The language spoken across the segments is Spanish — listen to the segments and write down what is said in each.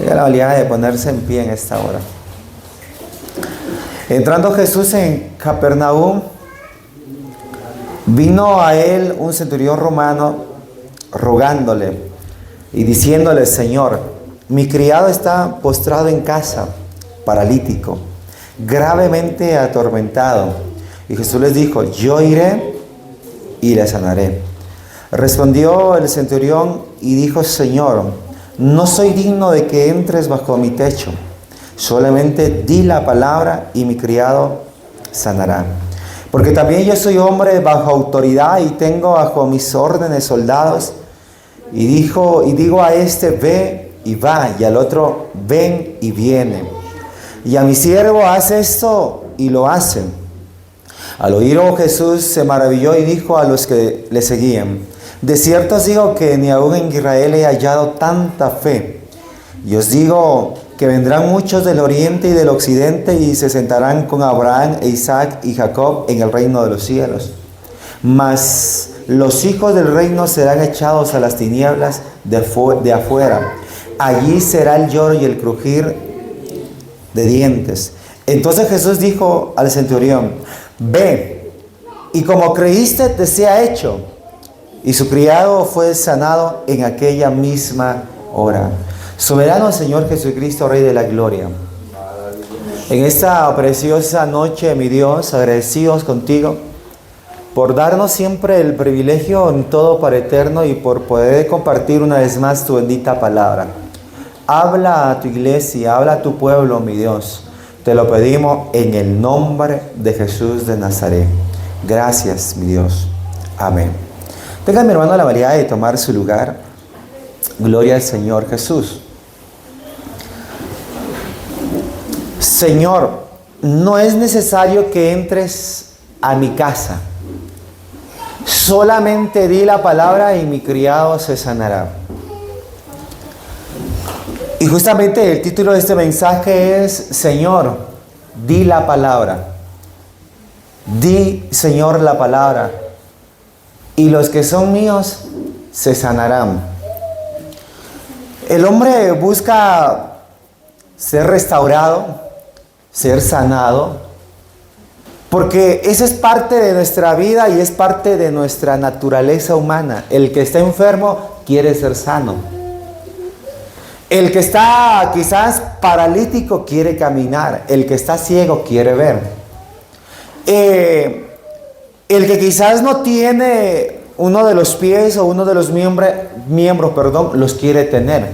Tenga la habilidad de ponerse en pie en esta hora. Entrando Jesús en Capernaum, vino a él un centurión romano rogándole y diciéndole: Señor, mi criado está postrado en casa, paralítico, gravemente atormentado. Y Jesús les dijo: yo iré y le sanaré. Respondió el centurión y dijo: Señor, no soy digno de que entres bajo mi techo. Solamente di la palabra y mi criado sanará. Porque también yo soy hombre bajo autoridad y tengo bajo mis órdenes soldados. Y digo a este: ve y va, y al otro: ven y viene. Y a mi siervo: haz esto, y lo hacen. Al oírlo Jesús se maravilló y dijo a los que le seguían: de cierto os digo que ni aún en Israel he hallado tanta fe. Y os digo que vendrán muchos del oriente y del occidente y se sentarán con Abraham e Isaac y Jacob en el reino de los cielos. Mas los hijos del reino serán echados a las tinieblas de afuera. Allí será el lloro y el crujir de dientes. Entonces Jesús dijo al centurión: ve, y como creíste te sea hecho. Y su criado fue sanado en aquella misma hora. Soberano Señor Jesucristo, Rey de la Gloria, en esta preciosa noche, mi Dios, agradecidos contigo por darnos siempre el privilegio en todo para eterno y por poder compartir una vez más tu bendita palabra. Habla a tu iglesia, habla a tu pueblo, mi Dios. Te lo pedimos en el nombre de Jesús de Nazaret. Gracias, mi Dios. Amén. Tenga, mi hermano, la valía de tomar su lugar. Gloria al Señor Jesús. Señor, no es necesario que entres a mi casa. Solamente di la palabra y mi criado se sanará. Y justamente el título de este mensaje es: Señor, di la palabra. Di, Señor, la palabra. Y los que son míos se sanarán. El hombre busca ser restaurado, ser sanado, porque esa es parte de nuestra vida y es parte de nuestra naturaleza humana. El que está enfermo quiere ser sano. El que está quizás paralítico quiere caminar. El que está ciego quiere ver. El que quizás no tiene uno de los pies o uno de los miembros, los quiere tener.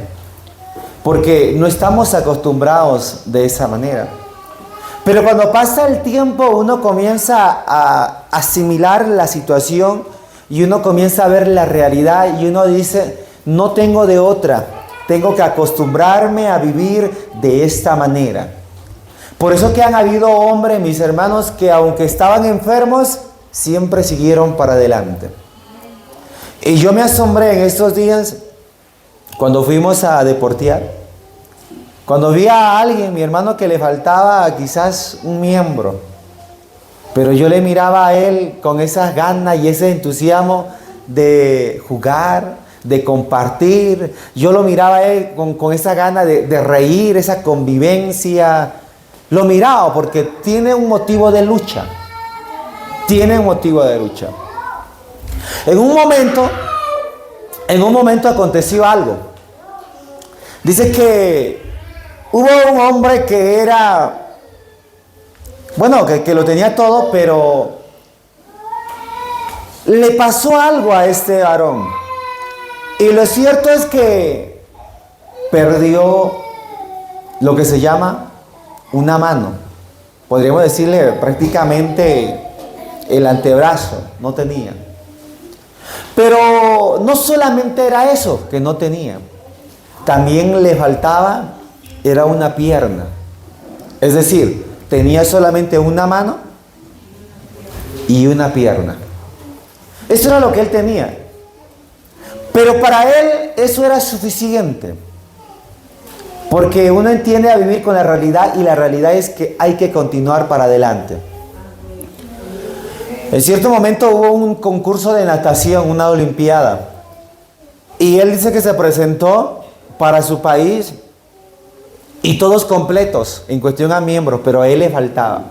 Porque no estamos acostumbrados de esa manera. Pero cuando pasa el tiempo, uno comienza a asimilar la situación y uno comienza a ver la realidad y uno dice: no tengo de otra, tengo que acostumbrarme a vivir de esta manera. Por eso que han habido hombres, mis hermanos, que aunque estaban enfermos, siempre siguieron para adelante. Y yo me asombré en estos días cuando fuimos a deportear. Cuando vi a alguien, mi hermano, que le faltaba quizás un miembro, pero yo le miraba a él con esas ganas y ese entusiasmo de jugar, de compartir. Yo lo miraba a él con esa gana de reír, esa convivencia. Lo miraba porque tiene un motivo de lucha. Tiene un motivo de lucha. En un momento aconteció algo. Dice que hubo un hombre que era, que lo tenía todo, pero le pasó algo a este varón. Y lo cierto es que perdió lo que se llama una mano. Podríamos decirle prácticamente el antebrazo, no tenía. Pero no solamente era eso que no tenía. También le faltaba, era una pierna. Es decir, tenía solamente una mano y una pierna. Eso era lo que él tenía. Pero para él eso era suficiente. Porque uno entiende a vivir con la realidad y la realidad es que hay que continuar para adelante. En cierto momento hubo un concurso de natación, una olimpiada. Y él dice que se presentó para su país Y todos completos en cuestión a miembros, pero a él le faltaba.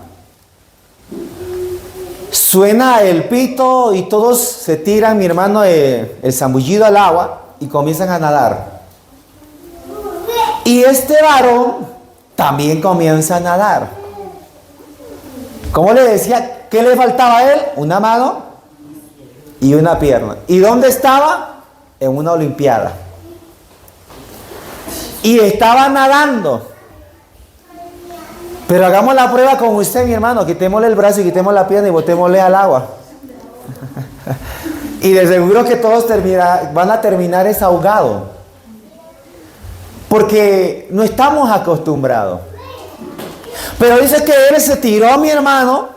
Suena el pito y todos se tiran, mi hermano, el zambullido al agua y comienzan a nadar. Y este varón también comienza a nadar. ¿Cómo le decía? ¿Qué le faltaba a él? Una mano y una pierna. ¿Y dónde estaba? En una olimpiada. Y estaba nadando. Pero hagamos la prueba con usted, mi hermano. Quitémosle el brazo y quitemos la pierna y botémosle al agua. Y de seguro que todos van a terminar ahogados. Porque no estamos acostumbrados. Pero dice que él se tiró, mi hermano,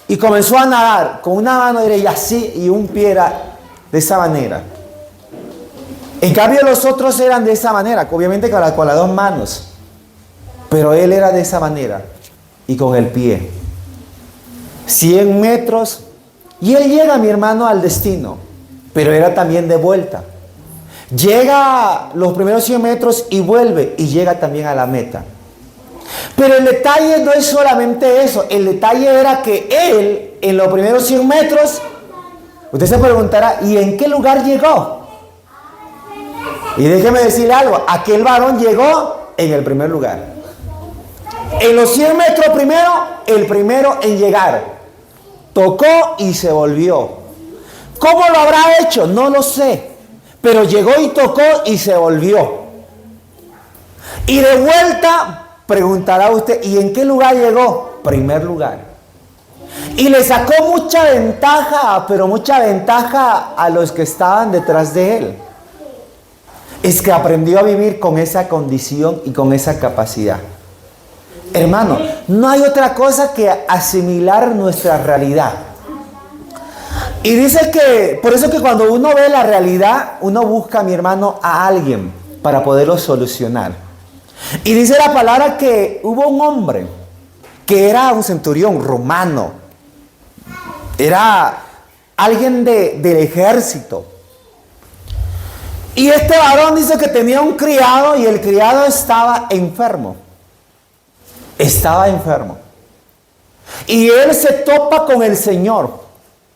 y comenzó a nadar con una mano derecha así y un pie era de esa manera. En cambio los otros eran de esa manera, obviamente con las dos manos. Pero él era de esa manera y con el pie. 100 metros y él llega, mi hermano, al destino. Pero era también de vuelta. Llega los primeros 100 metros y vuelve y llega también a la meta. Pero el detalle no es solamente eso. El detalle era que él, en los primeros 100 metros, usted se preguntará, ¿y en qué lugar llegó? Y déjeme decirle algo, aquel varón llegó en el primer lugar. En los 100 metros primero, el primero en llegar. Tocó y se volvió. ¿Cómo lo habrá hecho? No lo sé. Pero llegó y tocó y se volvió. Y de vuelta preguntará usted, ¿y en qué lugar llegó? Primer lugar. Y le sacó mucha ventaja, pero mucha ventaja a los que estaban detrás de él. Es que aprendió a vivir con esa condición y con esa capacidad. Hermano, no hay otra cosa que asimilar nuestra realidad. Y dice que, por eso que cuando uno ve la realidad, uno busca, mi hermano, a alguien para poderlo solucionar. Y dice la palabra que hubo un hombre que era un centurión romano. Era alguien del ejército. Y este varón dice que tenía un criado y el criado estaba enfermo. Estaba enfermo. Y él se topa con el Señor.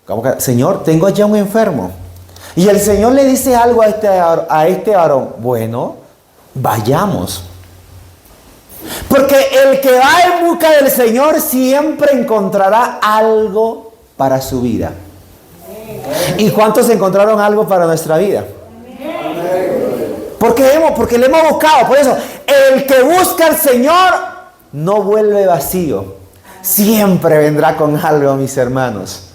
¿Cómo que, Señor, tengo ya un enfermo? Y el Señor le dice algo a este varón. Bueno, vayamos. Porque el que va en busca del Señor siempre encontrará algo para su vida. ¿Y cuántos encontraron algo para nuestra vida? Porque le hemos buscado. Por eso, el que busca al Señor no vuelve vacío. Siempre vendrá con algo, mis hermanos.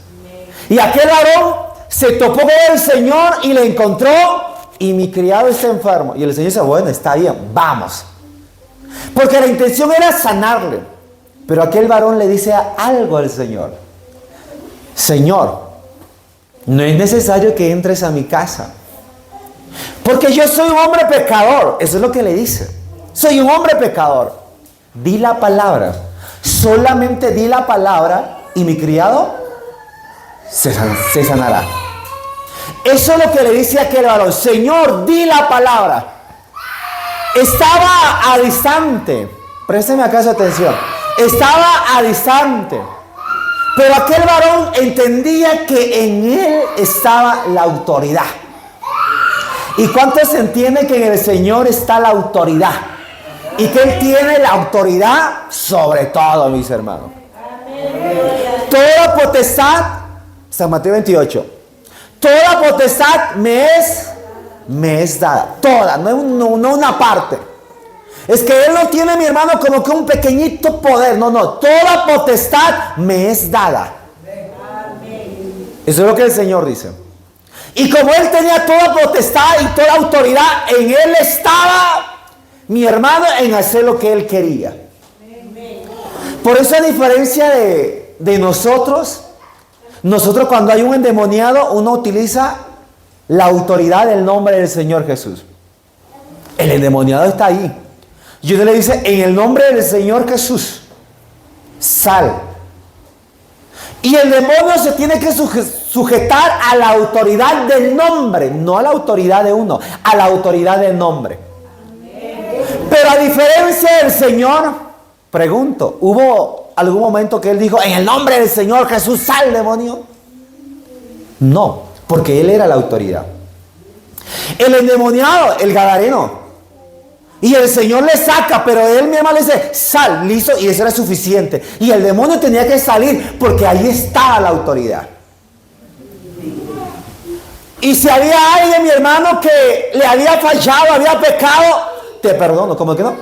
Y aquel varón se topó con el Señor y le encontró. Y mi criado está enfermo. Y el Señor dice, bueno, está bien, vamos. Porque la intención era sanarle. Pero aquel varón le dice algo al Señor. Señor, no es necesario que entres a mi casa. Porque yo soy un hombre pecador. Eso es lo que le dice. Soy un hombre pecador. Di la palabra. Solamente di la palabra y mi criado se sanará. Eso es lo que le dice aquel varón. Señor, di la palabra. Estaba a distante. Présteme acaso atención. Estaba a distante. Pero aquel varón entendía que en él estaba la autoridad. ¿Y cuántos entienden que en el Señor está la autoridad? Y que Él tiene la autoridad sobre todo, mis hermanos. Toda potestad, San Mateo 28, toda potestad me es dada. Toda, no una parte. Es que Él no tiene, mi hermano, como que un pequeñito poder. No, toda potestad me es dada. Eso es lo que el Señor dice. Y como Él tenía toda potestad y toda autoridad, en Él estaba, mi hermano, en hacer lo que Él quería. Por eso, a diferencia de nosotros cuando hay un endemoniado, uno utiliza la autoridad del nombre del Señor Jesús. El endemoniado está ahí. Y uno le dice, en el nombre del Señor Jesús, sal. Y el demonio se tiene que sujetar a la autoridad del nombre, no a la autoridad de uno, a la autoridad del nombre. Pero a a diferencia del Señor, pregunto, ¿hubo algún momento que Él dijo, en el nombre del Señor Jesús, sal, demonio? No, porque Él era la autoridad. El endemoniado, el gadareno, y el Señor le saca, pero Él, mi hermano, le dice, sal, listo, y eso era suficiente. Y el demonio tenía que salir, porque ahí estaba la autoridad. Y si había alguien, mi hermano, que le había fallado, había pecado, te perdono. ¿Cómo que no?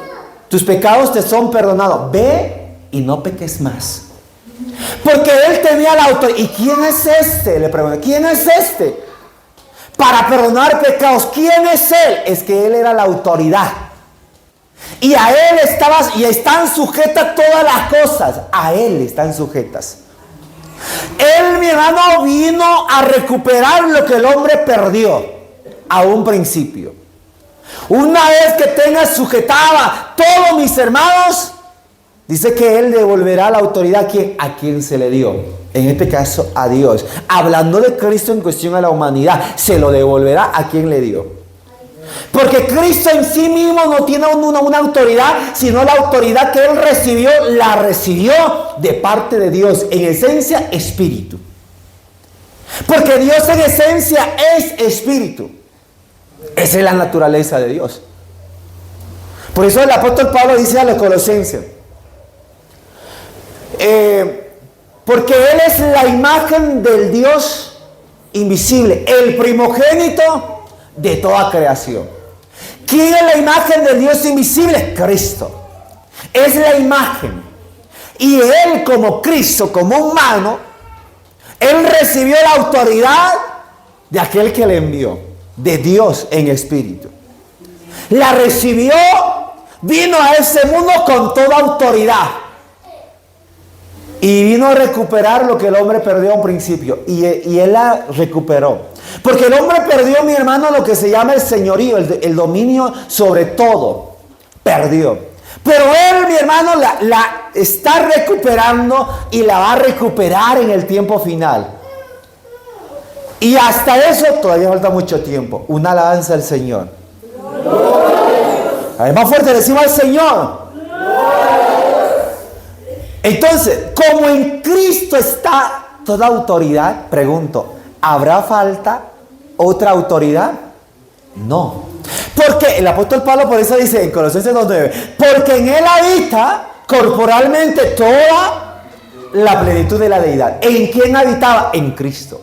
Tus pecados te son perdonados. Ve y no peques más. Porque Él tenía la autoridad. ¿Y quién es este? Le pregunto, ¿quién es este? Para perdonar pecados. ¿Quién es Él? Es que Él era la autoridad. Y a Él están sujetas todas las cosas. A Él están sujetas. Él, mi hermano, vino a recuperar lo que el hombre perdió a un principio. Una vez que tenga sujetada todos mis hermanos, dice que Él devolverá la autoridad a quien se le dio. En este caso, a Dios. Hablando de Cristo en cuestión a la humanidad, se lo devolverá a quien le dio. Porque Cristo en sí mismo no tiene una autoridad, sino la autoridad que Él recibió, la recibió de parte de Dios. En esencia, espíritu. Porque Dios en esencia es espíritu. Esa es la naturaleza de Dios. Por eso el apóstol Pablo dice a los colosenses, porque Él es la imagen del Dios invisible, el primogénito de toda creación. ¿Quién es la imagen del Dios invisible? Cristo. Es la imagen. Y Él, como Cristo, como humano, Él recibió la autoridad de aquel que le envió, de Dios en espíritu. La recibió, vino a ese mundo con toda autoridad. Y vino a recuperar lo que el hombre perdió a un principio. Y Él la recuperó. Porque el hombre perdió, mi hermano, lo que se llama el señorío, el dominio sobre todo. Perdió. Pero Él, mi hermano, la está recuperando y la va a recuperar en el tiempo final. Y hasta eso todavía falta mucho tiempo. Una alabanza al Señor. Además fuerte decimos al Señor. Entonces, como en Cristo está toda autoridad, pregunto, ¿habrá falta otra autoridad? No. Porque el apóstol Pablo por eso dice en Colosenses 2:9, porque en Él habita corporalmente toda la plenitud de la deidad. ¿En quién habitaba? En Cristo.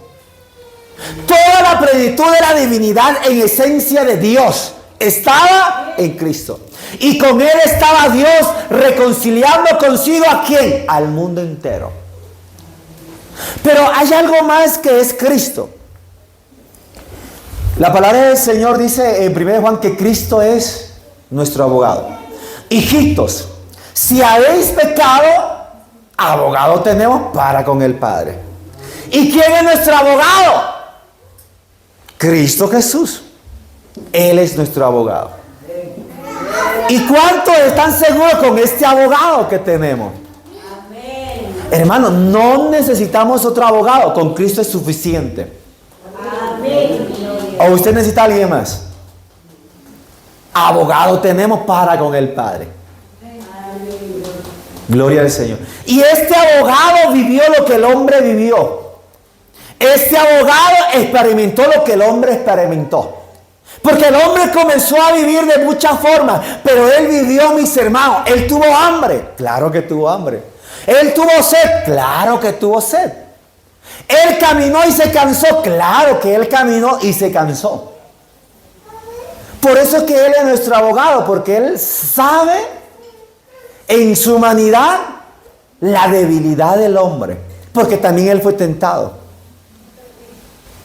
Toda la plenitud de la divinidad en esencia de Dios estaba en Cristo. Y con Él estaba Dios reconciliando consigo ¿a quién? Al mundo entero. Pero hay algo más que es Cristo. La palabra del Señor dice en 1 Juan que Cristo es nuestro abogado. Hijitos, si habéis pecado, abogado tenemos para con el Padre. ¿Y quién es nuestro abogado? Cristo Jesús. Él es nuestro abogado. ¿Y cuántos están seguros con este abogado que tenemos? Hermano, no necesitamos otro abogado. Con Cristo es suficiente. ¿O usted necesita a alguien más? Abogado tenemos para con el Padre. Gloria al Señor. Y este abogado vivió lo que el hombre vivió. Este abogado experimentó lo que el hombre experimentó. Porque el hombre comenzó a vivir de muchas formas, pero él vivió, mis hermanos. Él tuvo hambre, claro que tuvo hambre. Él tuvo sed, claro que tuvo sed. Él caminó y se cansó, claro que él caminó y se cansó. Por eso es que él es nuestro abogado, porque él sabe en su humanidad la debilidad del hombre, porque también él fue tentado.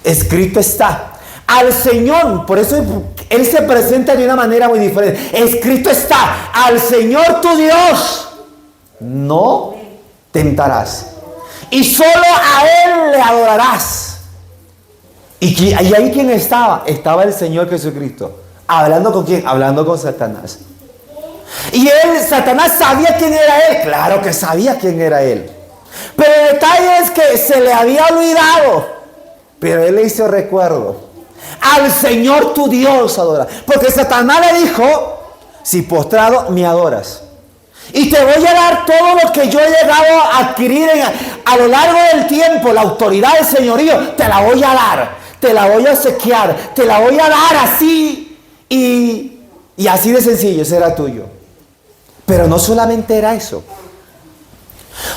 Escrito está. Al Señor, por eso Él se presenta de una manera muy diferente. Escrito está, al Señor tu Dios no tentarás. Y solo a Él le adorarás. Y ahí ¿quién estaba? Estaba el Señor Jesucristo. ¿Hablando con quién? Hablando con Satanás. Y Satanás sabía quién era Él. Claro que sabía quién era Él. Pero el detalle es que se le había olvidado. Pero Él le hizo recuerdo. Al Señor tu Dios adora. Porque Satanás le dijo, si postrado me adoras. Y te voy a dar todo lo que yo he llegado a adquirir a lo largo del tiempo. La autoridad del señorío te la voy a dar. Te la voy a obsequiar. Te la voy a dar así. Y así de sencillo será tuyo. Pero no solamente era eso.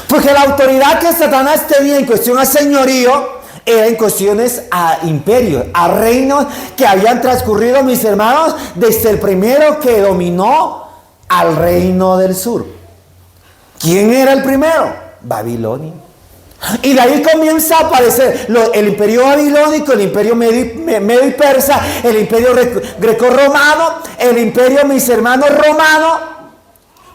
Porque la autoridad que Satanás tenía en cuestión a señorío era en cuestiones a imperios, a reinos que habían transcurrido, mis hermanos, desde el primero que dominó al reino del sur. ¿Quién era el primero? Babilonia. Y de ahí comienza a aparecer el imperio babilónico, el imperio medio y persa, el imperio greco-romano, el imperio, mis hermanos, romano,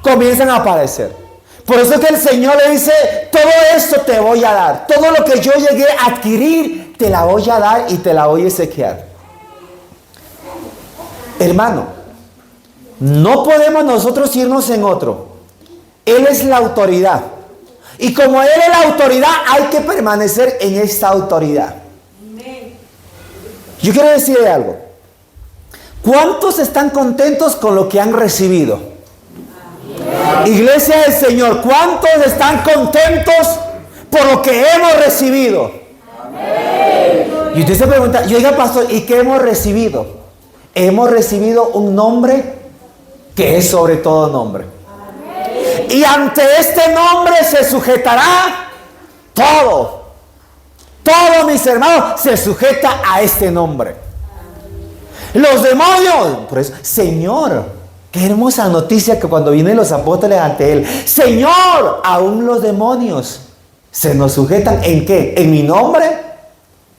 comienzan a aparecer. Por eso que el Señor le dice, todo esto te voy a dar, todo lo que yo llegué a adquirir, te la voy a dar y te la voy a obsequiar. Hermano, no podemos nosotros irnos en otro. Él es la autoridad. Y como Él es la autoridad, hay que permanecer en esta autoridad. Yo quiero decirle algo. ¿Cuántos están contentos con lo que han recibido? Iglesia del Señor, ¿cuántos están contentos por lo que hemos recibido? Y usted se pregunta, oiga pastor, ¿y qué hemos recibido? Hemos recibido un nombre que es sobre todo nombre. Y ante este nombre se sujetará todo. Todo, mis hermanos, se sujeta a este nombre. Los demonios, por eso, Señor, qué hermosa noticia que cuando vienen los apóstoles ante Él, Señor, aún los demonios se nos sujetan. ¿En qué? ¿En mi nombre?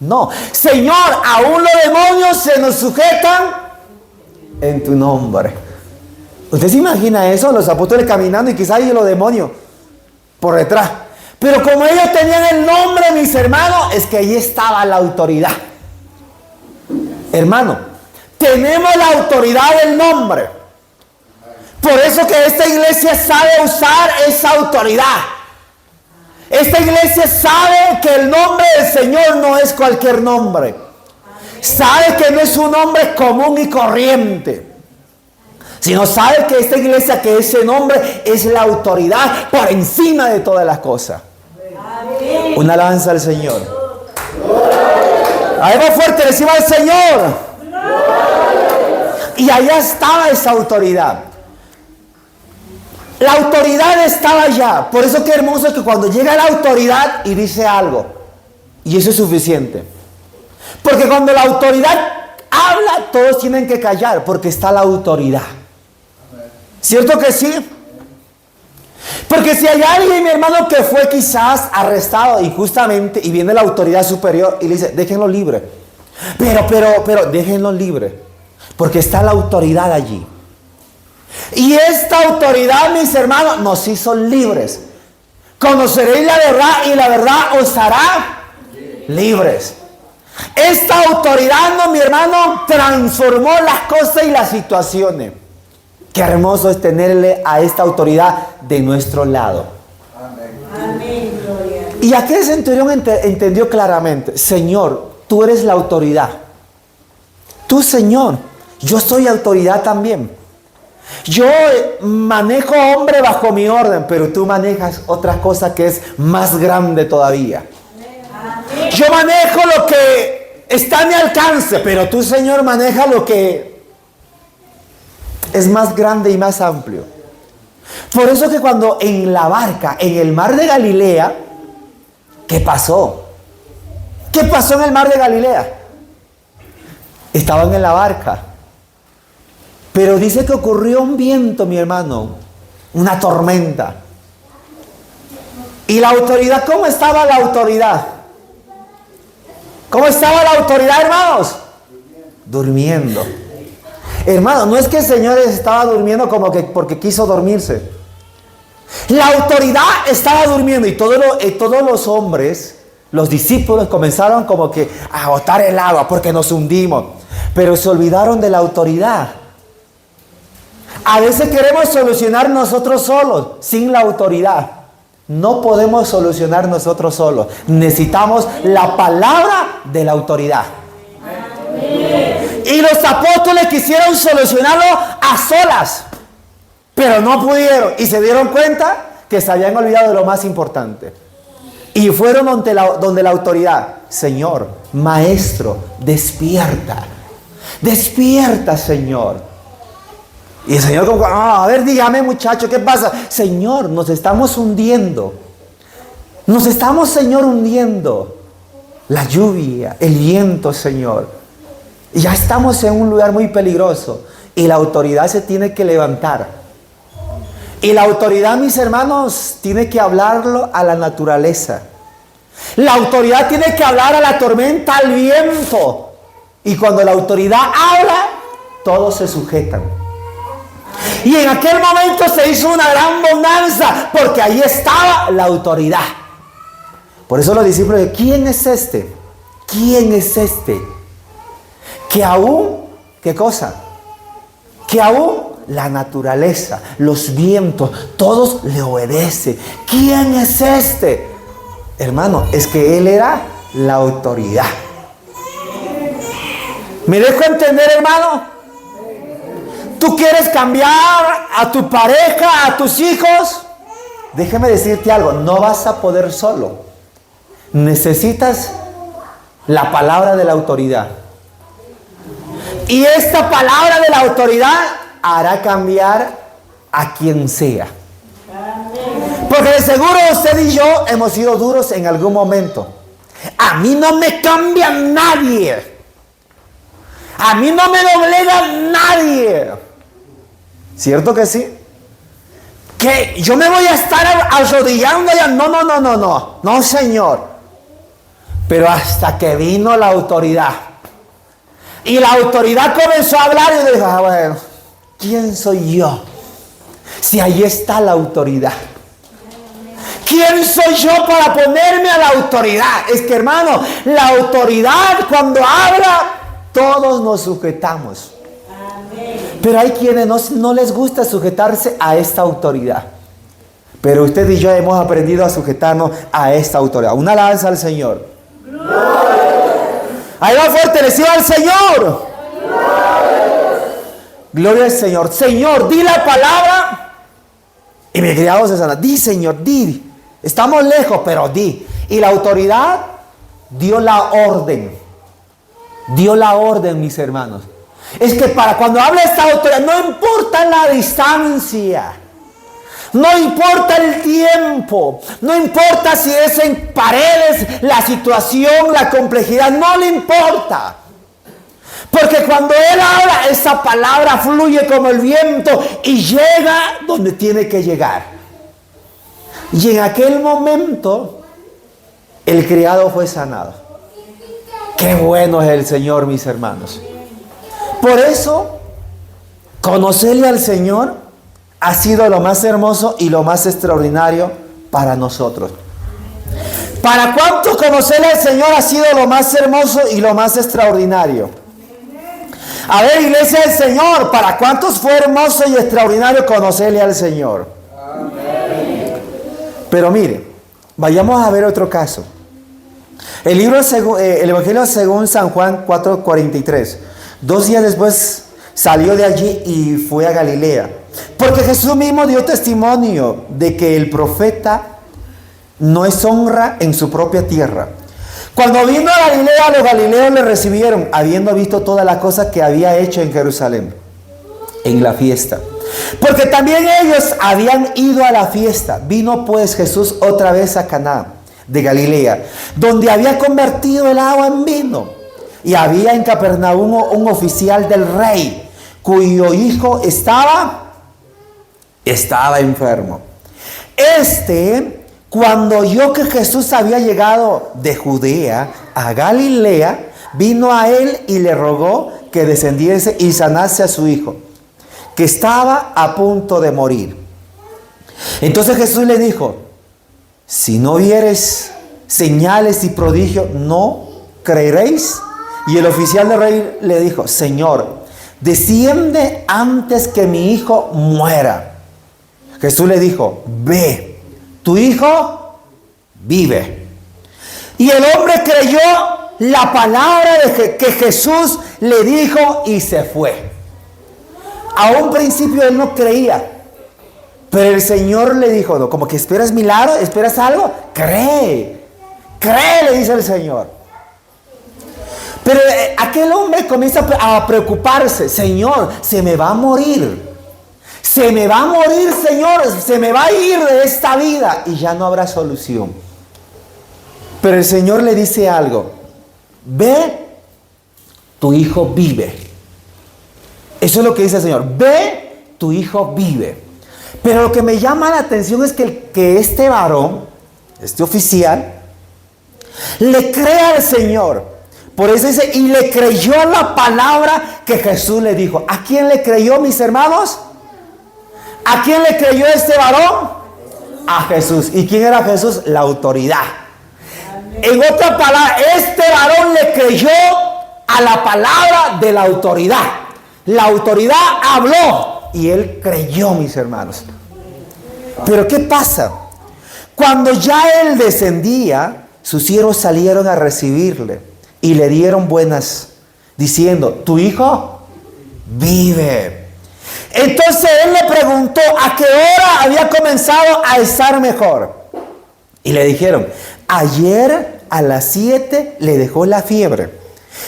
No. Señor, aún los demonios se nos sujetan en tu nombre. ¿Usted se imagina eso? Los apóstoles caminando y quizás hay los demonios por detrás. Pero como ellos tenían el nombre, mis hermanos, es que ahí estaba la autoridad. Hermano, tenemos la autoridad del nombre. Por eso que esta iglesia sabe usar esa autoridad. Esta iglesia sabe que el nombre del Señor no es cualquier nombre. Sabe que no es un nombre común y corriente, sino sabe que esta iglesia, que ese nombre es la autoridad por encima de todas las cosas. Una alabanza al Señor. Ahí va fuerte, reciba al Señor. Y allá estaba esa autoridad. La autoridad estaba allá. Por eso qué hermoso es que cuando llega la autoridad y dice algo, y eso es suficiente. Porque cuando la autoridad habla, todos tienen que callar, porque está la autoridad. ¿Cierto que sí? Porque si hay alguien, mi hermano, que fue quizás arrestado injustamente y viene la autoridad superior y le dice, déjenlo libre. Pero déjenlo libre. Porque está la autoridad allí. Y esta autoridad, mis hermanos, nos hizo libres. Conoceréis la verdad y la verdad os hará libres. Esta autoridad, no, mi hermano, transformó las cosas y las situaciones. Qué hermoso es tenerle a esta autoridad de nuestro lado. Amén. Y aquel centurión entendió claramente, Señor, tú eres la autoridad. Tú, Señor, yo soy autoridad también. Yo manejo hombre bajo mi orden, pero tú manejas otra cosa que es más grande todavía. Yo manejo lo que está a mi alcance, pero tú, Señor, manejas lo que es más grande y más amplio. Por eso que cuando en la barca, en el mar de Galilea, ¿qué pasó? ¿Qué pasó en el mar de Galilea? Estaban en la barca. Pero dice que ocurrió un viento, mi hermano, una tormenta. ¿Y la autoridad? ¿Cómo estaba la autoridad? ¿Cómo estaba la autoridad, hermanos? Durmiendo. Hermano, no es que el Señor estaba durmiendo como que porque quiso dormirse. La autoridad estaba durmiendo y todos los hombres, los discípulos, comenzaron como que a botar el agua porque nos hundimos. Pero se olvidaron de la autoridad. A veces queremos solucionar nosotros solos, sin la autoridad. No podemos solucionar nosotros solos. Necesitamos la palabra de la autoridad. Y los apóstoles quisieron solucionarlo a solas. Pero no pudieron y se dieron cuenta que se habían olvidado de lo más importante. Y fueron donde la autoridad. Señor, maestro, despierta. Despierta, Señor. Y el Señor como, a ver, dígame, muchacho, ¿qué pasa? Señor, nos estamos hundiendo. Nos estamos, Señor, hundiendo. La lluvia, el viento, Señor. Y ya estamos en un lugar muy peligroso. Y la autoridad se tiene que levantar. Y la autoridad, mis hermanos, tiene que hablarlo a la naturaleza. La autoridad tiene que hablar a la tormenta, al viento. Y cuando la autoridad habla, todos se sujetan. Y en aquel momento se hizo una gran bonanza, porque ahí estaba la autoridad. Por eso los discípulos dicen, ¿quién es este? ¿Quién es este? Que aún, ¿qué cosa? Que aún la naturaleza, los vientos, todos le obedecen. ¿Quién es este? Hermano, es que él era la autoridad. ¿Me dejo entender, hermano? ¿Tú quieres cambiar a tu pareja, a tus hijos? Déjame decirte algo, no vas a poder solo. Necesitas la palabra de la autoridad. Y esta palabra de la autoridad hará cambiar a quien sea. Porque de seguro usted y yo hemos sido duros en algún momento. A mí no me cambia nadie. A mí no me doblega nadie. ¿Cierto que sí? Que yo me voy a estar arrodillando allá. No, Señor. Pero hasta que vino la autoridad. Y la autoridad comenzó a hablar y dijo, bueno, ¿quién soy yo? Si ahí está la autoridad. ¿Quién soy yo para ponerme a la autoridad? Es que, hermano, la autoridad cuando habla, todos nos sujetamos. Amén. Pero hay quienes no les gusta sujetarse a esta autoridad. Pero usted y yo hemos aprendido a sujetarnos a esta autoridad. Una alabanza al Señor. ¡Gloria! Ahí va fuerte, le sigo al Señor. Gloria al Señor. Señor, di la palabra. Y mi criado se sana. Di, Señor, di. Estamos lejos, pero di. Y la autoridad dio la orden. Dio la orden, mis hermanos. Es que para cuando habla esta autoridad, no importa la distancia. No importa el tiempo, no importa si es en paredes, la situación, la complejidad, no le importa. Porque cuando Él habla, esa palabra fluye como el viento y llega donde tiene que llegar. Y en aquel momento, el criado fue sanado. Qué bueno es el Señor, mis hermanos. Por eso, conocerle al Señor ha sido lo más hermoso y lo más extraordinario para nosotros. ¿Para cuántos conocerle al Señor ha sido lo más hermoso y lo más extraordinario? A ver, iglesia del Señor, ¿para cuántos fue hermoso y extraordinario conocerle al Señor? Amén. Pero mire, vayamos a ver otro caso. El Evangelio según San Juan 4:43. 2 días después salió de allí y fue a Galilea. Porque Jesús mismo dio testimonio de que el profeta no es honra en su propia tierra. Cuando vino a Galilea, los galileos le recibieron, habiendo visto todas las cosas que había hecho en Jerusalén, en la fiesta. Porque también ellos habían ido a la fiesta. Vino pues Jesús otra vez a Caná de Galilea, donde había convertido el agua en vino. Y había en Capernaum un oficial del rey, cuyo hijo estaba enfermo. Cuando oyó que Jesús había llegado de Judea a Galilea, vino a él y le rogó que descendiese y sanase a su hijo, que estaba a punto de morir. Entonces Jesús le dijo, si no vieres señales y prodigios, ¿no creeréis? Y el oficial del rey le dijo, Señor, desciende antes que mi hijo muera. Jesús le dijo, ve, tu hijo vive. Y el hombre creyó la palabra que Jesús le dijo y se fue. A un principio él no creía. Pero el Señor le dijo, no, como que esperas milagro, esperas algo, cree, le dice el Señor. Pero aquel hombre comienza a preocuparse, Señor, se me va a morir. Se me va a morir, Señor, se me va a ir de esta vida y ya no habrá solución. Pero el Señor le dice algo, ve, tu hijo vive. Eso es lo que dice el Señor, ve, tu hijo vive. Pero lo que me llama la atención es que este varón, este oficial, le cree al Señor. Por eso dice, y le creyó la palabra que Jesús le dijo. ¿A quién le creyó, mis hermanos? ¿A quién le creyó este varón? A Jesús. ¿Y quién era Jesús? La autoridad. En otras palabras, este varón le creyó a la palabra de la autoridad. La autoridad habló y él creyó, mis hermanos. Pero ¿qué pasa? Cuando ya él descendía, sus siervos salieron a recibirle y le dieron buenas, diciendo, tu hijo vive. Entonces él le preguntó a qué hora había comenzado a estar mejor. Y le dijeron, ayer a las 7 le dejó la fiebre.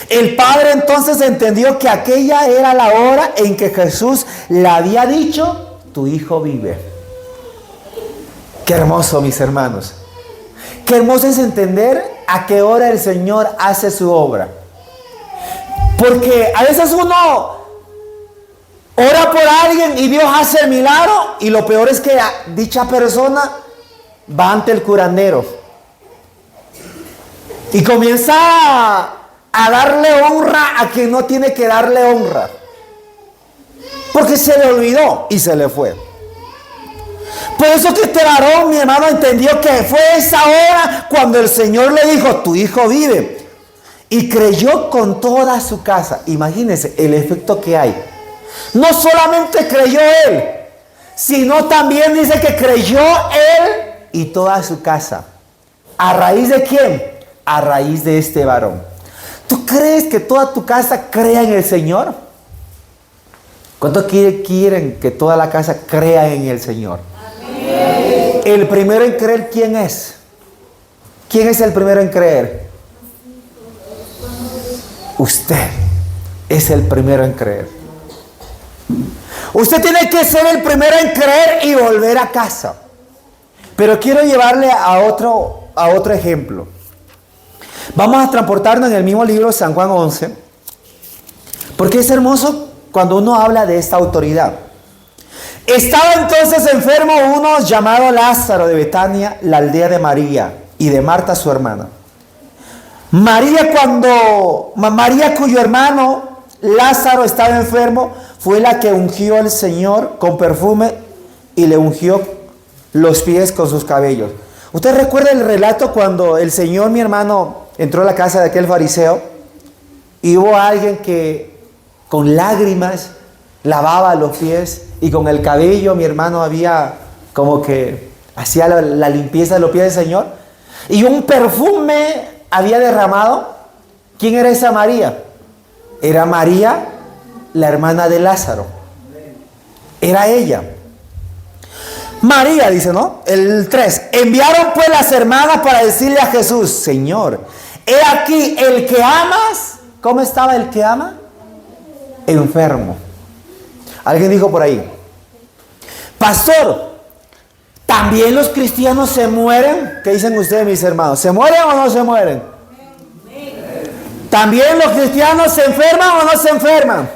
El padre entonces entendió que aquella era la hora en que Jesús le había dicho, tu hijo vive. Qué hermoso, mis hermanos. Qué hermoso es entender a qué hora el Señor hace su obra. Porque a veces uno ora por alguien y Dios hace el milagro y lo peor es que dicha persona va ante el curandero y comienza a darle honra a quien no tiene que darle honra, porque se le olvidó y se le fue. Por eso que este varón, mi hermano, entendió que fue esa hora cuando el Señor le dijo, tu hijo vive, y creyó con toda su casa. Imagínense el efecto que hay. No solamente creyó él, sino también dice que creyó él y toda su casa. ¿A raíz de quién? A raíz de este varón. ¿Tú crees que toda tu casa crea en el Señor? ¿Cuántos quieren que toda la casa crea en el Señor? Amén. El primero en creer, ¿quién es? ¿Quién es el primero en creer? Usted es el primero en creer. Usted tiene que ser el primero en creer y volver a casa. Pero quiero llevarle a otro ejemplo. Vamos a transportarnos en el mismo libro, San Juan 11. Porque es hermoso cuando uno habla de esta autoridad. Estaba entonces enfermo uno llamado Lázaro de Betania, la aldea de María y de Marta su hermana. María, cuyo hermano Lázaro estaba enfermo, fue la que ungió al Señor con perfume y le ungió los pies con sus cabellos. ¿Usted recuerda el relato cuando el Señor, mi hermano, entró a la casa de aquel fariseo y hubo alguien que con lágrimas lavaba los pies y con el cabello, mi hermano, había como que hacía la limpieza de los pies del Señor y un perfume había derramado? ¿Quién era esa María? Era María, la hermana de Lázaro. Era ella. María, dice, ¿no? El 3. Enviaron pues las hermanas para decirle a Jesús, Señor, he aquí el que amas. ¿Cómo estaba el que ama? Enfermo. Alguien dijo por ahí, pastor, ¿también los cristianos se mueren? ¿Qué dicen ustedes, mis hermanos? ¿Se mueren o no se mueren? ¿También los cristianos se enferman o no se enferman?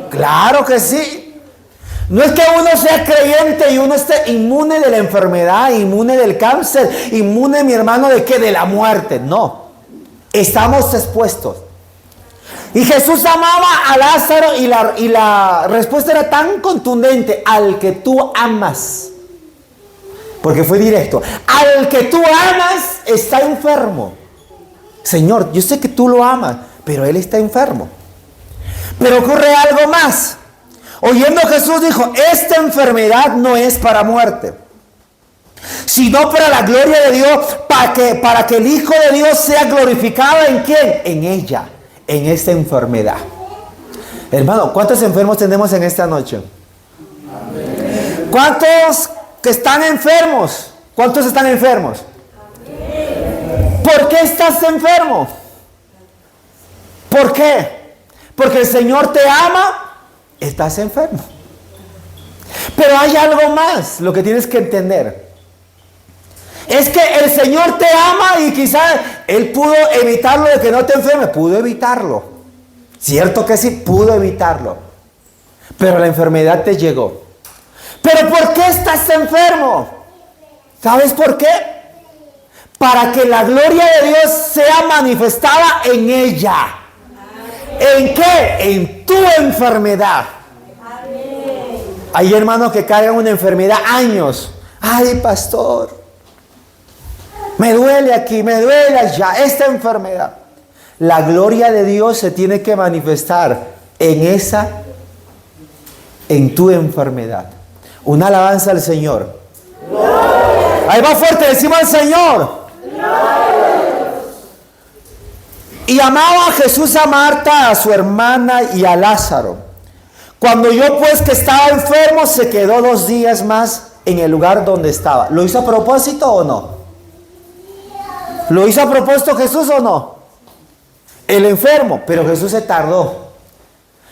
Claro que sí. No es que uno sea creyente y uno esté inmune de la enfermedad, inmune del cáncer, inmune, mi hermano, ¿de qué? De la muerte. No. Estamos expuestos. Y Jesús amaba a Lázaro y la respuesta era tan contundente: al que tú amas. Porque fue directo. Al que tú amas está enfermo. Señor, yo sé que tú lo amas, pero él está enfermo. Pero ocurre algo más. Oyendo Jesús dijo, esta enfermedad no es para muerte, sino para la gloria de Dios, para que el Hijo de Dios sea glorificado. ¿En quién? En ella, en esta enfermedad. Hermano, ¿cuántos enfermos tenemos en esta noche? ¿Cuántos que están enfermos? ¿Cuántos están enfermos? ¿Por qué estás enfermo? ¿Por qué? Porque el Señor te ama, estás enfermo. Pero hay algo más, lo que tienes que entender. Es que el Señor te ama y quizás Él pudo evitarlo de que no te enfermes. Pudo evitarlo. Cierto que sí, pudo evitarlo. Pero la enfermedad te llegó. ¿Pero por qué estás enfermo? ¿Sabes por qué? Para que la gloria de Dios sea manifestada en ella. ¿En qué? En tu enfermedad. Hay hermanos que cargan una enfermedad años. Ay, pastor, me duele aquí, me duele allá, esta enfermedad. La gloria de Dios se tiene que manifestar en tu enfermedad. Una alabanza al Señor. Ahí va fuerte, decimos al Señor. Y amaba a Jesús a Marta, a su hermana y a Lázaro. Cuando oyó pues que estaba enfermo, se quedó 2 días más en el lugar donde estaba. ¿Lo hizo a propósito o no? ¿Lo hizo a propósito Jesús o no? El enfermo, pero Jesús se tardó.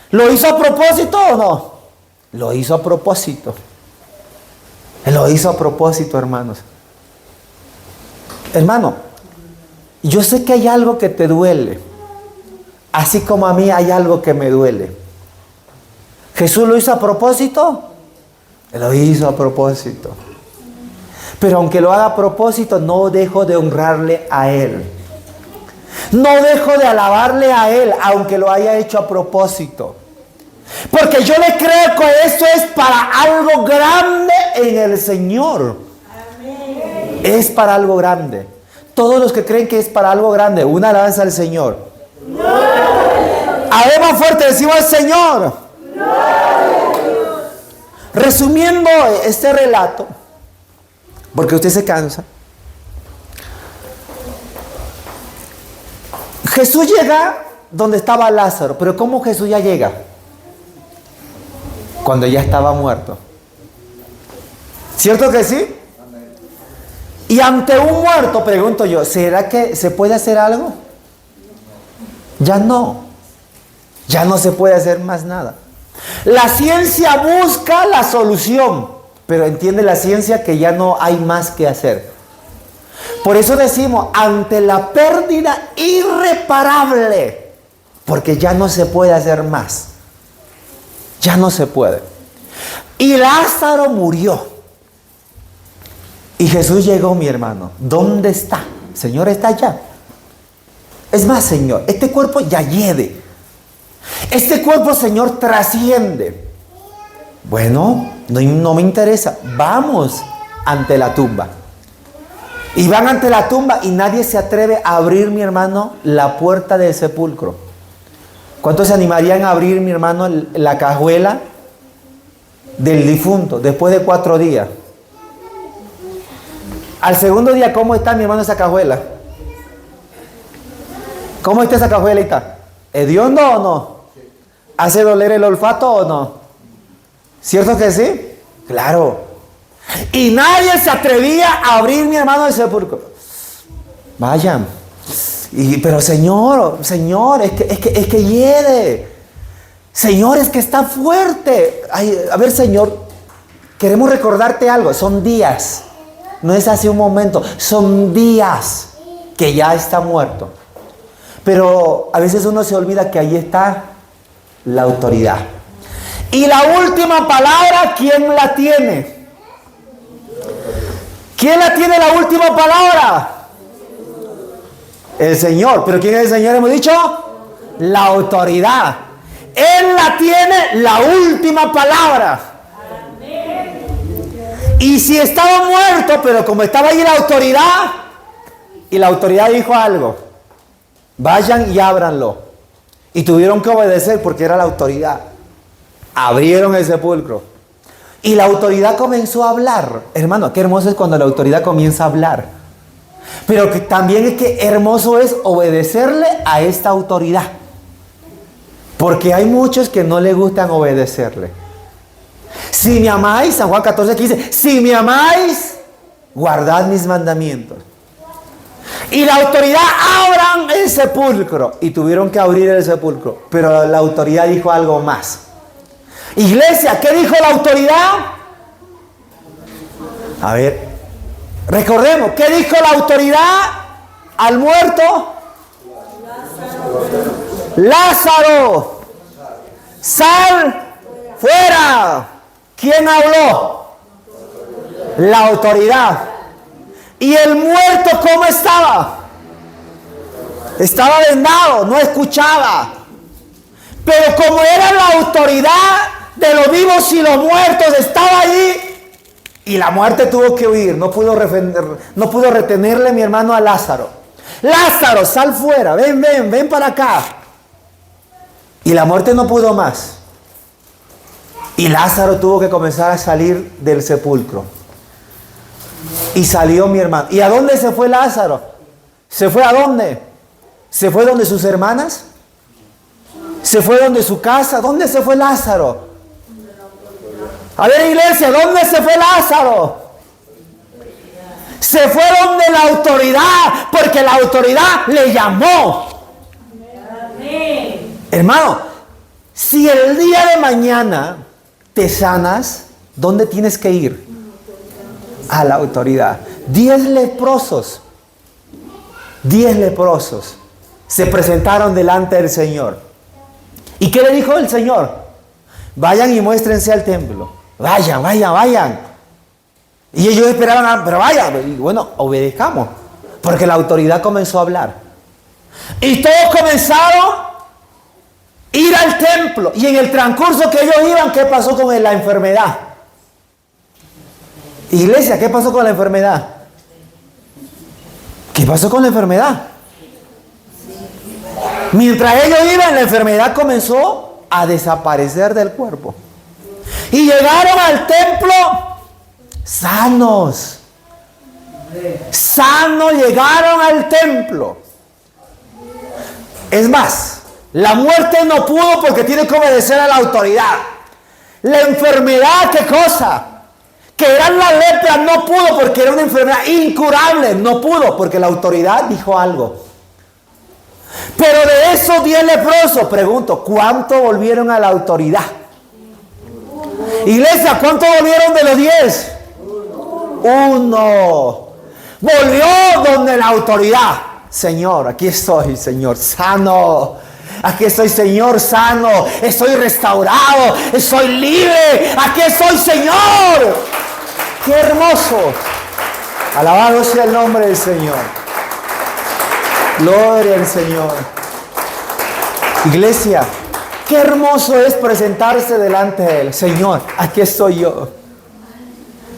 ¿Lo hizo a propósito o no? Lo hizo a propósito. Lo hizo a propósito, hermanos. Hermano, yo sé que hay algo que te duele, así como a mí hay algo que me duele. ¿Jesús lo hizo a propósito? Lo hizo a propósito. Pero aunque lo haga a propósito, no dejo de honrarle a Él. No dejo de alabarle a Él, aunque lo haya hecho a propósito. Porque yo le creo que esto es para algo grande en el Señor. Amén. Es para algo grande. Todos los que creen que es para algo grande, una alabanza al Señor. A ver, más fuerte, decimos al Señor. Resumiendo este relato, porque usted se cansa. Jesús llega donde estaba Lázaro, pero ¿cómo Jesús ya llega? Cuando ya estaba muerto. ¿Cierto que sí? Y ante un muerto, pregunto yo, ¿será que se puede hacer algo? Ya no. Ya no se puede hacer más nada. La ciencia busca la solución, pero entiende la ciencia que ya no hay más que hacer. Por eso decimos, ante la pérdida irreparable, porque ya no se puede hacer más. Ya no se puede. Y Lázaro murió. Y Jesús llegó, mi hermano. ¿Dónde está? Señor, está allá. Es más, Señor, este cuerpo ya hiede. Este cuerpo, Señor, trasciende. Bueno, no me interesa. Vamos ante la tumba. Y van ante la tumba y nadie se atreve a abrir, mi hermano, la puerta del sepulcro. ¿Cuántos se animarían a abrir, mi hermano, la cajuela del difunto después de 4 días? Al segundo día, ¿cómo está, mi hermano, esa cajuela? ¿Cómo está esa cajuelita? ¿Hediondo o no? ¿Hace doler el olfato o no? ¿Cierto que sí? Claro. Y nadie se atrevía a abrir, mi hermano, el sepulcro. Vayan. Pero Señor, es que hiede. Señor, es que está fuerte. Ay, a ver, Señor, queremos recordarte algo. Son días. No es hace un momento. Son días que ya está muerto. Pero a veces uno se olvida que ahí está la autoridad. Y la última palabra, ¿quién la tiene? ¿Quién la tiene la última palabra? El Señor. ¿Pero quién es el Señor? Hemos dicho la autoridad. Él la tiene la última palabra. Y si estaba muerto, pero como estaba ahí la autoridad, y la autoridad dijo algo, vayan y ábranlo. Y tuvieron que obedecer porque era la autoridad. Abrieron el sepulcro. Y la autoridad comenzó a hablar. Hermano, qué hermoso es cuando la autoridad comienza a hablar. Pero que también es que hermoso es obedecerle a esta autoridad. Porque hay muchos que no le gustan obedecerle. Si me amáis, San Juan 14:15, si me amáis, guardad mis mandamientos. Y la autoridad, abran el sepulcro. Y tuvieron que abrir el sepulcro. Pero la autoridad dijo algo más. Iglesia, ¿qué dijo la autoridad? A ver, recordemos, ¿qué dijo la autoridad al muerto? Lázaro, sal fuera. ¿Quién habló? La autoridad. ¿Y el muerto cómo estaba? Estaba vendado, no escuchaba. Pero como era la autoridad de los vivos y los muertos, estaba allí. Y la muerte tuvo que huir. No pudo retenerle, mi hermano, a Lázaro. Lázaro, sal fuera, ven para acá. Y la muerte no pudo más. Y Lázaro tuvo que comenzar a salir del sepulcro. Y salió, mi hermano. ¿Y a dónde se fue Lázaro? ¿Se fue a dónde? ¿Se fue donde sus hermanas? ¿Se fue donde su casa? ¿Dónde se fue Lázaro? A ver, iglesia, ¿dónde se fue Lázaro? Se fue donde la autoridad, porque la autoridad le llamó. Hermano, si el día de mañana te sanas, ¿dónde tienes que ir? A la autoridad. 10 leprosos se presentaron delante del Señor. ¿Y qué le dijo el Señor? Vayan y muéstrense al templo. Vayan. Y ellos esperaban, pero vayan. Y bueno, obedezcamos, porque la autoridad comenzó a hablar. Y todos comenzaron a ir al templo. Y en el transcurso que ellos iban, ¿qué pasó con la enfermedad? Iglesia, ¿qué pasó con la enfermedad? ¿Qué pasó con la enfermedad? Mientras ellos iban, la enfermedad comenzó a desaparecer del cuerpo. Y llegaron al templo sanos. Sanos llegaron al templo. Es más, la muerte no pudo porque tiene que obedecer a la autoridad. La enfermedad, ¿qué cosa? Que era la lepra, no pudo porque era una enfermedad incurable. No pudo porque la autoridad dijo algo. Pero de esos 10 leprosos, pregunto, ¿cuántos volvieron a la autoridad? Iglesia, ¿cuántos volvieron de los 10? Uno. Volvió donde la autoridad. Señor, aquí estoy, Señor, sano. Aquí estoy, Señor, sano. Estoy restaurado. Estoy libre. Aquí estoy, Señor. ¡Qué hermoso! Alabado sea el nombre del Señor. Gloria al Señor. Iglesia, qué hermoso es presentarse delante de Él. Señor, aquí estoy yo.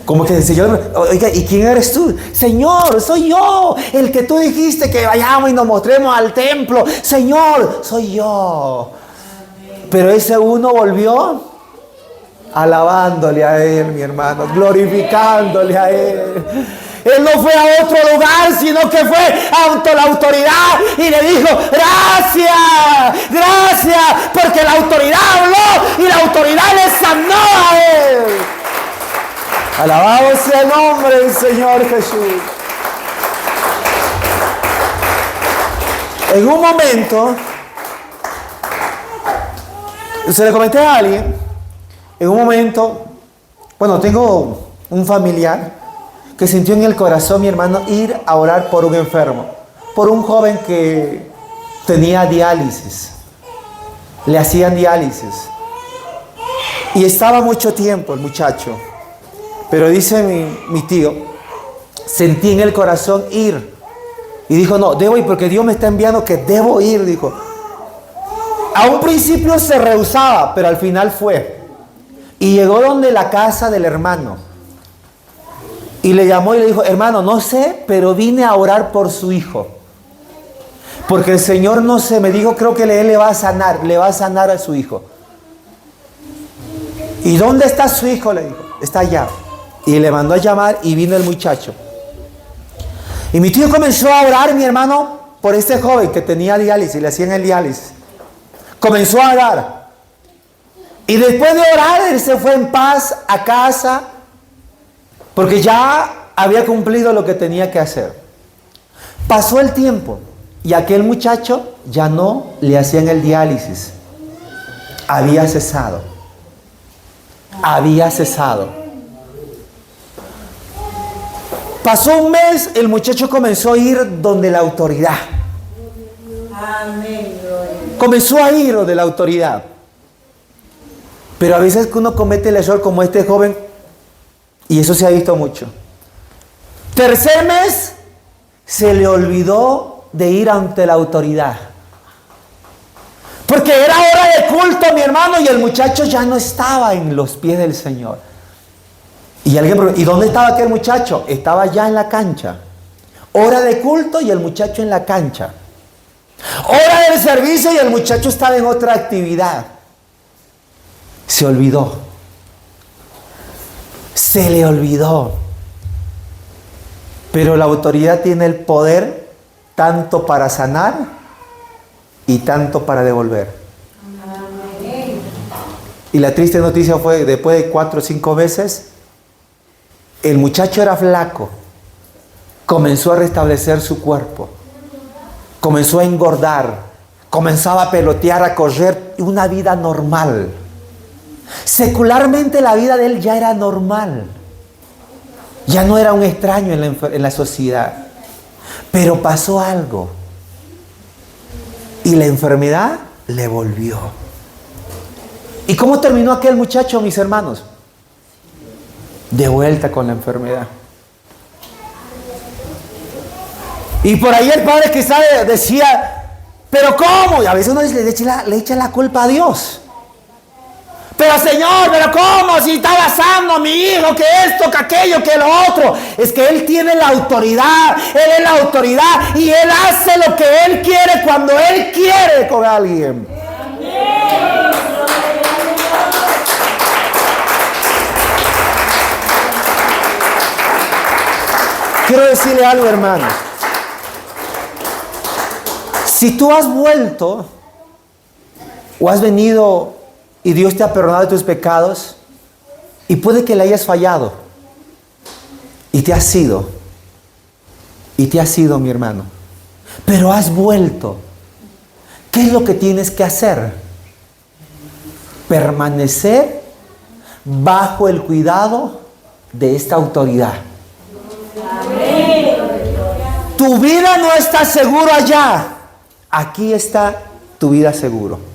Como que el Señor, oiga, ¿y quién eres tú? Señor, soy yo, el que tú dijiste que vayamos y nos mostremos al templo. Señor, soy yo. Pero ese uno volvió alabándole a Él, mi hermano, glorificándole a Él. Él no fue a otro lugar, sino que fue ante la autoridad y le dijo, gracias, porque la autoridad habló y la autoridad le sanó a Él. Alabado sea el nombre del Señor Jesús. En un momento, se le comenté a alguien, en un momento, bueno, tengo un familiar que sintió en el corazón, mi hermano, ir a orar por un enfermo, por un joven que tenía diálisis, le hacían diálisis, y estaba mucho tiempo el muchacho, pero dice mi tío, sentí en el corazón ir, y dijo, no, debo ir porque Dios me está enviando que debo ir, dijo. A un principio se rehusaba, pero al final fue, y llegó donde la casa del hermano, y le llamó y le dijo, hermano, no sé, pero vine a orar por su hijo. Porque el Señor, no sé, me dijo, creo que Él le va a sanar a su hijo. ¿Y dónde está su hijo? Le dijo, está allá. Y le mandó a llamar y vino el muchacho. Y mi tío comenzó a orar, mi hermano, por este joven que tenía diálisis, le hacían el diálisis. Comenzó a orar. Y después de orar, él se fue en paz a casa, porque ya había cumplido lo que tenía que hacer. Pasó el tiempo y aquel muchacho ya no le hacían el diálisis. Había cesado. Había cesado. Pasó un mes, el muchacho comenzó a ir donde la autoridad. Comenzó a ir donde la autoridad. Pero a veces que uno comete el error como este joven, y eso se ha visto mucho. Tercer mes, se le olvidó de ir ante la autoridad. Porque era hora de culto, mi hermano, y el muchacho ya no estaba en los pies del Señor. Y alguien preguntó, ¿y dónde estaba aquel muchacho? Estaba ya en la cancha. Hora de culto y el muchacho en la cancha. Hora del servicio y el muchacho estaba en otra actividad. Se olvidó. Se le olvidó. Pero la autoridad tiene el poder tanto para sanar y tanto para devolver. Y la triste noticia fue, después de 4 o 5 veces, el muchacho era flaco, comenzó a restablecer su cuerpo, comenzó a engordar, comenzaba a pelotear, a correr, una vida normal. Secularmente la vida de él ya era normal, ya no era un extraño en la sociedad. Pero pasó algo y la enfermedad le volvió. ¿Y cómo terminó aquel muchacho, mis hermanos? De vuelta con la enfermedad. Y por ahí el padre quizá decía, ¿pero cómo? Y a veces uno le echa la culpa a Dios. Pero Señor, ¿pero cómo? Si estaba sano mi hijo, que esto, que aquello, que lo otro. Es que Él tiene la autoridad. Él es la autoridad. Y Él hace lo que Él quiere cuando Él quiere con alguien. Quiero decirle algo, hermano. Si tú has vuelto o has venido y Dios te ha perdonado tus pecados, y puede que le hayas fallado, y te has ido, mi hermano, pero has vuelto, ¿qué es lo que tienes que hacer? Permanecer bajo el cuidado de esta autoridad. Tu vida no está seguro allá, aquí está tu vida seguro.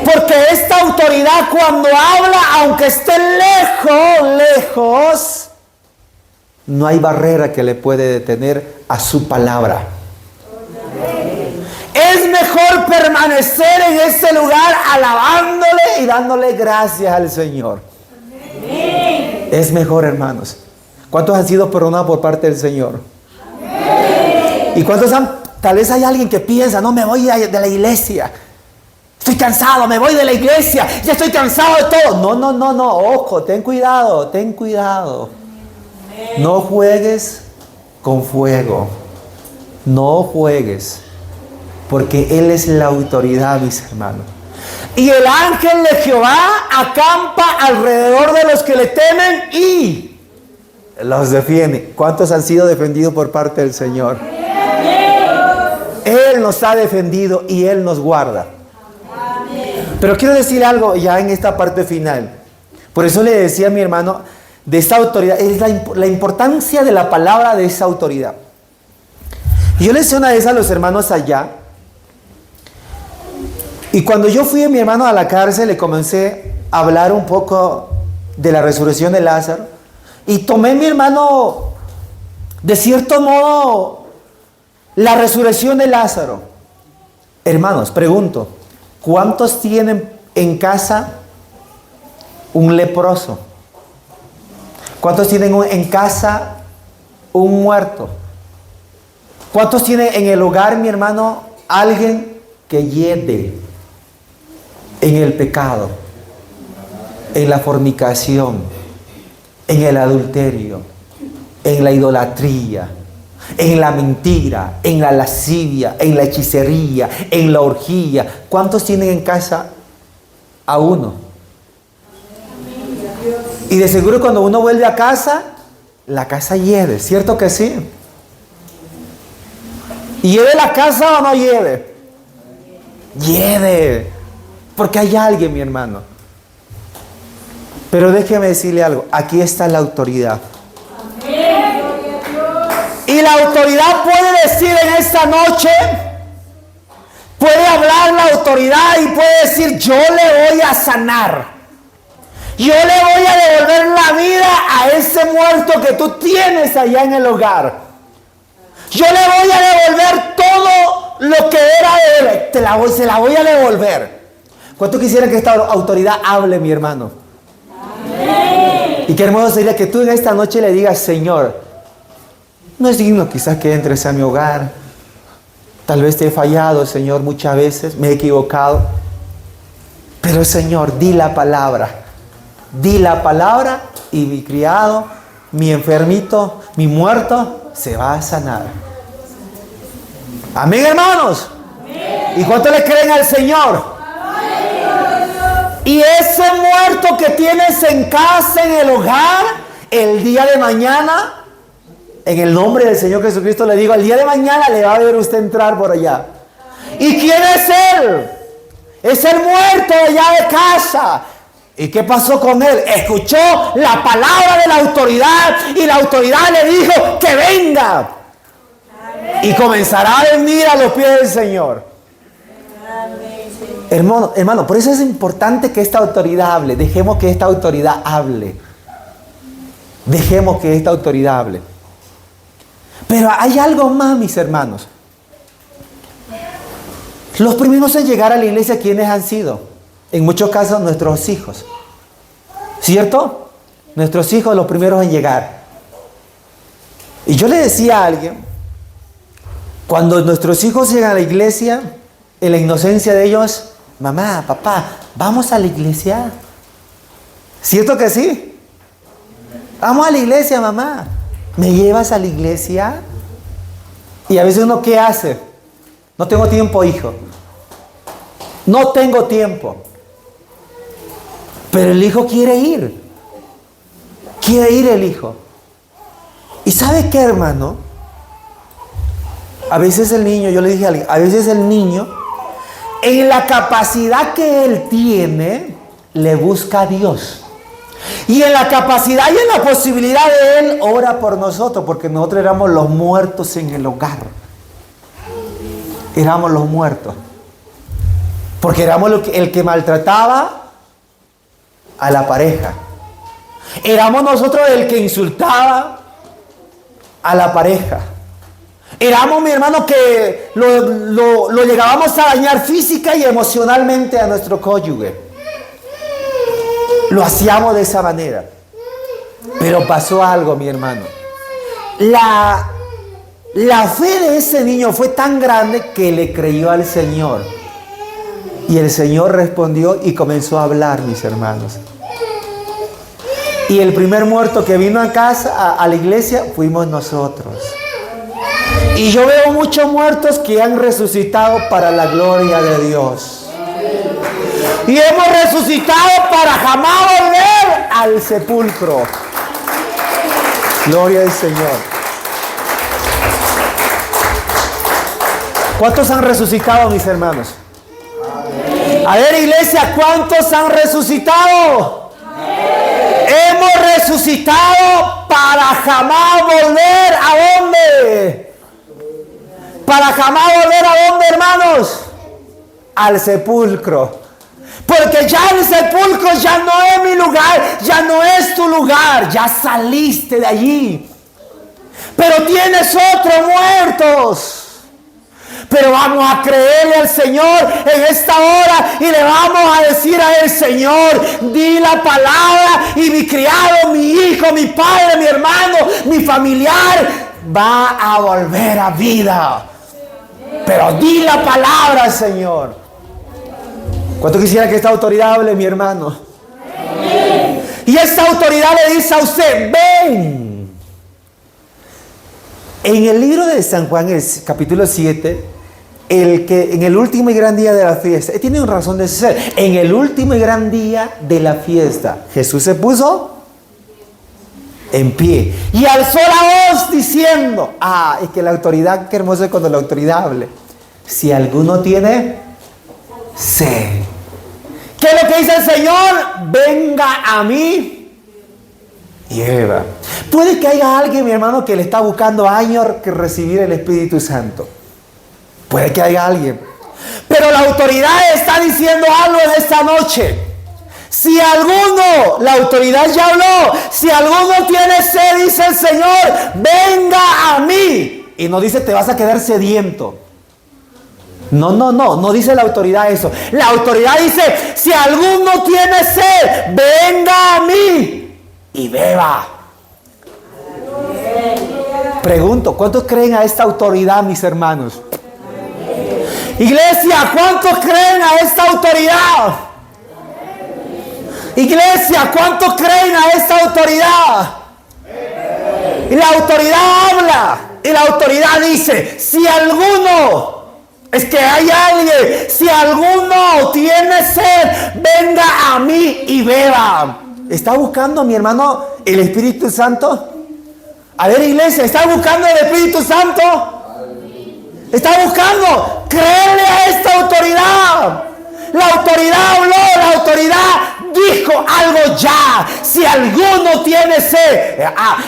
Porque esta autoridad cuando habla, aunque esté lejos, no hay barrera que le puede detener a su palabra. Es mejor permanecer en este lugar alabándole y dándole gracias al Señor. Es mejor, hermanos. ¿Cuántos han sido perdonados por parte del Señor? ¿Y cuántos tal vez hay alguien que piensa, no, me voy de la iglesia? Estoy cansado, me voy de la iglesia, ya estoy cansado de todo. No, ojo, ten cuidado. No juegues con fuego. No juegues, porque Él es la autoridad, mis hermanos. Y el ángel de Jehová acampa alrededor de los que le temen y los defiende. ¿Cuántos han sido defendidos por parte del Señor? Él nos ha defendido y Él nos guarda. Pero quiero decir algo ya en esta parte final. Por eso le decía a mi hermano de esta autoridad, es la importancia de la palabra de esa autoridad. Y yo le decía una vez a los hermanos allá, y cuando yo fui a mi hermano a la cárcel, le comencé a hablar un poco de la resurrección de Lázaro, y tomé, mi hermano, de cierto modo, la resurrección de Lázaro. Hermanos, pregunto, ¿cuántos tienen en casa un leproso? ¿Cuántos tienen en casa un muerto? ¿Cuántos tienen en el hogar, mi hermano, alguien que hiede en el pecado, en la fornicación, en el adulterio, en la idolatría, en la mentira, en la lascivia, en la hechicería, en la orgía? ¿Cuántos tienen en casa a uno? Y de seguro cuando uno vuelve a casa, la casa hiede, ¿cierto que sí? ¿Hiede la casa o no hiede? Hiede. Porque hay alguien, mi hermano. Pero déjeme decirle algo. Aquí está la autoridad. Y la autoridad puede decir en esta noche, puede hablar la autoridad y puede decir, yo le voy a sanar. Yo le voy a devolver la vida a ese muerto que tú tienes allá en el hogar. Yo le voy a devolver todo lo que era de él. Se la voy a devolver. ¿Cuánto quisiera que esta autoridad hable, mi hermano? Amén. Y qué hermoso sería que tú en esta noche le digas, Señor, no es digno quizás que entres a mi hogar. Tal vez te he fallado, Señor, muchas veces. Me he equivocado. Pero, Señor, di la palabra. Di la palabra y mi criado, mi enfermito, mi muerto, se va a sanar. Amén, hermanos. Amén. ¿Y cuánto le creen al Señor? Amén. Y ese muerto que tienes en casa, en el hogar, el día de mañana, en el nombre del Señor Jesucristo le digo, el día de mañana le va a ver usted entrar por allá. ¿Y quién es él? Es el muerto allá de casa. ¿Y qué pasó con él? Escuchó la palabra de la autoridad y la autoridad le dijo que venga. Amén. Y comenzará a venir a los pies del Señor. Amén. Hermano, por eso es importante que esta autoridad hable. Dejemos que esta autoridad hable. Dejemos que esta autoridad hable. Pero hay algo más, mis hermanos. Los primeros en llegar a la iglesia, ¿quiénes han sido? En muchos casos nuestros hijos. ¿Cierto? Nuestros hijos los primeros en llegar. Y yo le decía a alguien, cuando nuestros hijos llegan a la iglesia, en la inocencia de ellos, mamá, papá, vamos a la iglesia. ¿Cierto que sí? Vamos a la iglesia, mamá. ¿Me llevas a la iglesia? Y a veces uno, ¿qué hace? No tengo tiempo, hijo. No tengo tiempo. Pero el hijo quiere ir. Quiere ir el hijo. ¿Y sabe qué, hermano? A veces el niño, yo le dije a alguien, a veces el niño, en la capacidad que él tiene, le busca a Dios. Y en la capacidad y en la posibilidad de él, ora por nosotros, porque nosotros éramos los muertos en el hogar. Éramos los muertos. Porque éramos el que maltrataba a la pareja. Éramos nosotros el que insultaba a la pareja. Éramos, mi hermano, que lo llegábamos a dañar física y emocionalmente a nuestro cónyuge. Lo hacíamos de esa manera. Pero pasó algo, mi hermano. La fe de ese niño fue tan grande que le creyó al Señor. Y el Señor respondió y comenzó a hablar, mis hermanos. Y el primer muerto que vino a casa, a la iglesia, fuimos nosotros. Y yo veo muchos muertos que han resucitado para la gloria de Dios. Y hemos resucitado para jamás volver al sepulcro. Gloria al Señor. ¿Cuántos han resucitado, mis hermanos? A ver, iglesia, ¿cuántos han resucitado? Hemos resucitado para jamás volver ¿a dónde? Para jamás volver ¿a dónde, hermanos? Al sepulcro. Porque ya el sepulcro ya no es mi lugar, ya no es tu lugar, ya saliste de allí. Pero tienes otros muertos. Pero vamos a creerle al Señor en esta hora y le vamos a decir a él, Señor, di la palabra y mi criado, mi hijo, mi padre, mi hermano, mi familiar va a volver a vida. Pero di la palabra, Señor. ¿Cuánto quisiera que esta autoridad hable, mi hermano? Y esta autoridad le dice a usted, ven. En el libro de San Juan, el capítulo 7, en el último y gran día de la fiesta, tiene una razón de ser. En el último y gran día de la fiesta, Jesús se puso en pie y alzó la voz diciendo, es que la autoridad, qué hermoso es cuando la autoridad hable. Si alguno tiene sed, ¿qué es lo que dice el Señor? Venga a mí y beba. Puede que haya alguien, mi hermano, que le está buscando años que recibir el Espíritu Santo. Puede que haya alguien. Pero la autoridad está diciendo algo en esta noche. Si alguno, la autoridad ya habló, si alguno tiene sed, dice el Señor, venga a mí. Y no dice te vas a quedar sediento. No dice la autoridad eso. La autoridad dice, si alguno tiene sed, venga a mí y beba. Pregunto, ¿cuántos creen a esta autoridad, mis hermanos? Iglesia, ¿cuántos creen a esta autoridad? Iglesia, ¿cuántos creen a esta autoridad? Y la autoridad habla. Y la autoridad dice, si alguno, es que hay alguien, si alguno tiene sed, venga a mí y beba. ¿Está buscando, mi hermano, el Espíritu Santo? A ver, iglesia, ¿está buscando el Espíritu Santo? ¿Está buscando? Créele a esta autoridad. La autoridad habló, la autoridad dijo algo ya. Si alguno tiene sed,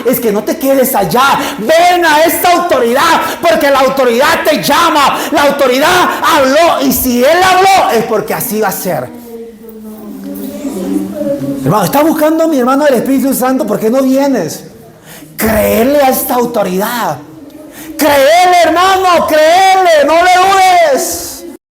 es que no te quedes allá. Ven a esta autoridad, porque la autoridad te llama. La autoridad habló, y si Él habló, es porque así va a ser. Hermano, ¿está buscando, mi hermano, el Espíritu Santo? ¿Por qué no vienes? Créele a esta autoridad. Créele, hermano, créele, no le dudes.